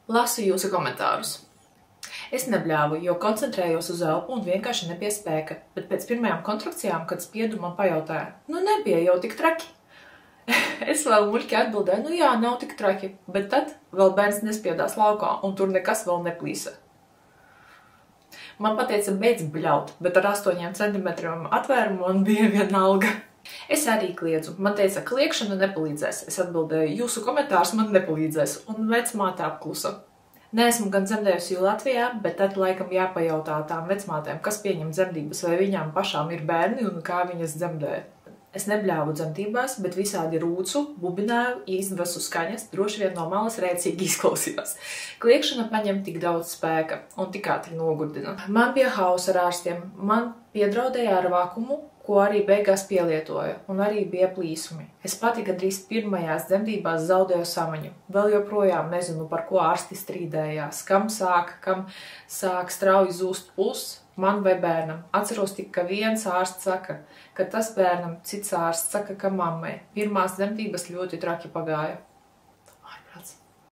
Lasu jūsu komentārus. Es nebļāvu, jo koncentrējos uz elpu un vienkārši nebija spēka, bet pēc pirmajām kontrakcijām, kad spiedu, man pajautāja, nebija jau tik traki. Es vēl muļķi atbildēju, jā, nav tik traki, bet tad vēl bērns nespiedās laukā un tur nekas vēl neplīsa. Man pateica beidz bļaut, bet ar 8 centimetriem atvērumu man bija vienalga. Es arī kliedzu. Man teica, kliekšana nepalīdzēs. Es atbildēju, jūsu komentārs man nepalīdzēs, un vecmāte apklusa. Neesmu gan dzemdējusi Latvijā, bet tad laikam jāpajautā tām vecmātēm, kas pieņem dzemdības, vai viņām pašām ir bērni un kā viņas dzemdē. Es nebļāvu dzemdībās, bet visādi rūcu, bubināju, izdvesu skaņas, droši vien no malas rēcīgi izklausījās. Kliekšana paņem tik daudz spēka un tik ātri nogurdina. Man bija hausa ar ārstiem, man piedraudēja ar vakumu, ko arī beigās pielietoja, un arī bija plīsumi. Es pati gandrīz pirmajās dzemdībās zaudēju samaņu. Vēl joprojām nezinu, par ko ārsti strīdējās, kam sāk strauji zūst pulss, man vai bērnam. Atceros tik, ka viens ārsts saka, ka tas bērnam, cits ārsts saka, ka mammai. Pirmās dzemdības ļoti traki pagāja.